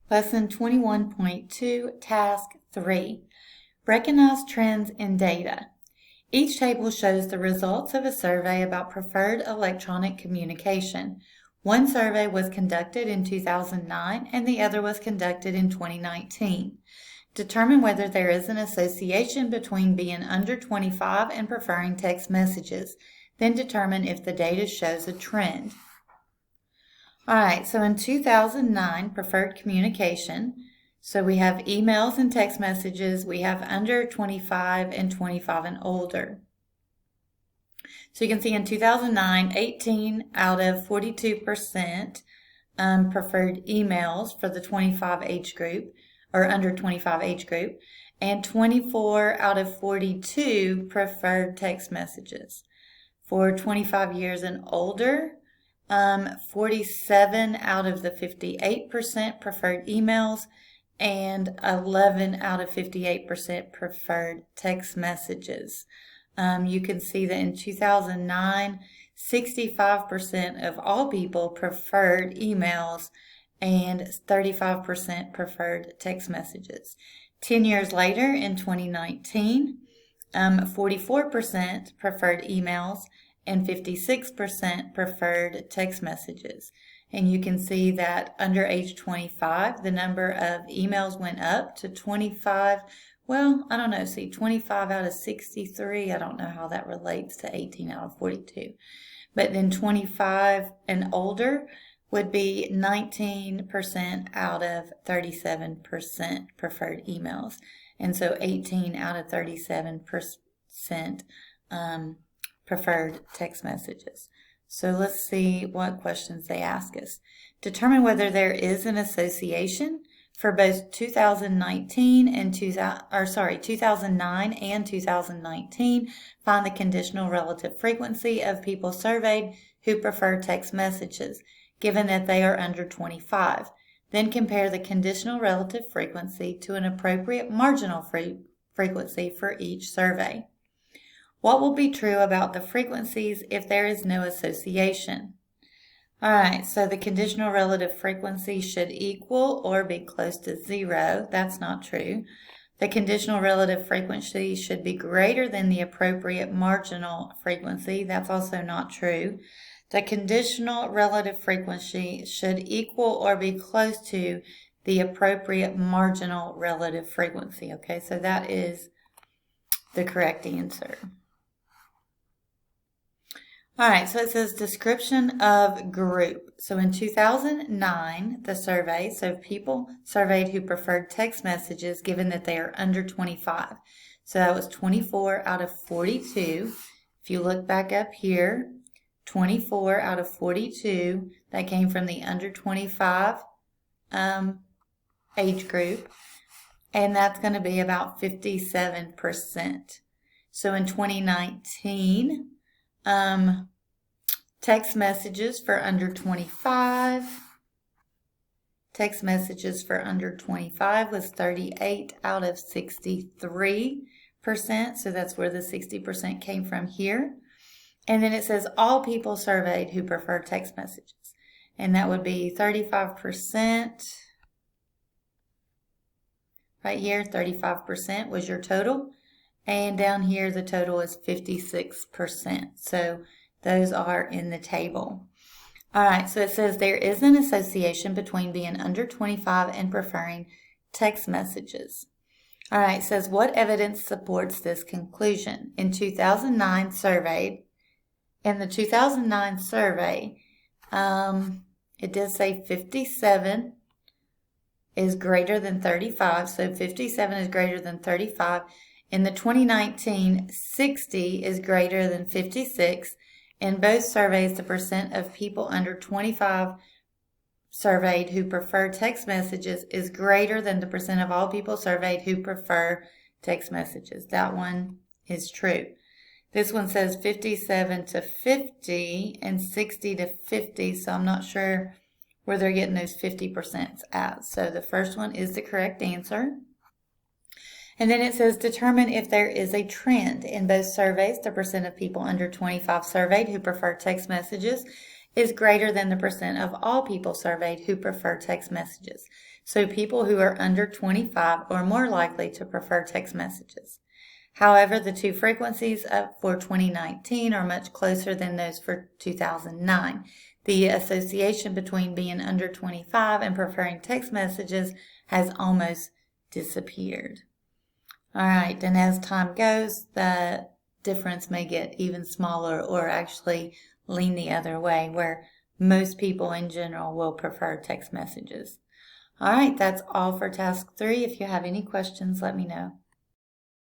Lesson 21.2, Task 3. Recognize trends in data. Each table shows the results of a survey about preferred electronic communication. One survey was conducted in 2009 and the other was conducted in 2019. Determine whether there is an association between being under 25 and preferring text messages. Then determine if the data shows a trend. All right, so in 2009, preferred communication. So we have emails and text messages. We have under 25 and 25 and older. So you can see in 2009, 18 out of 42% preferred emails for the 25 age group, or under 25 age group, and 24 out of 42 preferred text messages. For 25 years and older, 47 out of the 58% preferred emails and 11 out of 58% preferred text messages. You can see that in 2009, 65% of all people preferred emails and 35% preferred text messages. 10 years later, in 2019, 44% preferred emails and 56% preferred text messages. And you can see that under age 25, the number of emails went up to 25. Well, I don't know. See, 25 out of 63. I don't know how that relates to 18 out of 42. But then 25 and older would be 19% out of 37% preferred emails. And so 18 out of 37% preferred text messages. So let's see what questions they ask us. Determine whether there is an association for both 2009 and 2019. Find the conditional relative frequency of people surveyed who prefer text messages, given that they are under 25. Then compare the conditional relative frequency to an appropriate marginal frequency for each survey. What will be true about the frequencies if there is no association? All right, so the conditional relative frequency should equal or be close to 0. That's not true. The conditional relative frequency should be greater than the appropriate marginal frequency. That's also not true. The conditional relative frequency should equal or be close to the appropriate marginal relative frequency. Okay, so that is the correct answer. All right, so it says description of group. So in 2009, the survey, so people surveyed who preferred text messages given that they are under 25. So that was 24 out of 42. If you look back up here, 24 out of 42, that came from the under 25 age group, and that's going to be about 57%. So in 2019, text messages for under 25. Text messages for under 25 was 38 out of 63%. So that's where the 60% came from here. And then it says all people surveyed who prefer text messages. And that would be 35%. Right here, 35% was your total. And down here, the total is 56%. So those are in the table. All right, so it says there is an association between being under 25 and preferring text messages. All right, it says what evidence supports this conclusion? In the 2009 survey, it did say 57 is greater than 35. So 57 is greater than 35. In the 2019, 60 is greater than 56. In both surveys, the percent of people under 25 surveyed who prefer text messages is greater than the percent of all people surveyed who prefer text messages. That one is true. This one says 57 to 50 and 60 to 50, so I'm not sure where they're getting those 50% at. So the first one is the correct answer. And then it says determine if there is a trend. In both surveys, the percent of people under 25 surveyed who prefer text messages is greater than the percent of all people surveyed who prefer text messages. So people who are under 25 are more likely to prefer text messages. However, the two frequencies for 2019 are much closer than those for 2009. The association between being under 25 and preferring text messages has almost disappeared. All right, and as time goes, the difference may get even smaller or actually lean the other way, where most people in general will prefer text messages. All right, that's all for task 3. If you have any questions, let me know.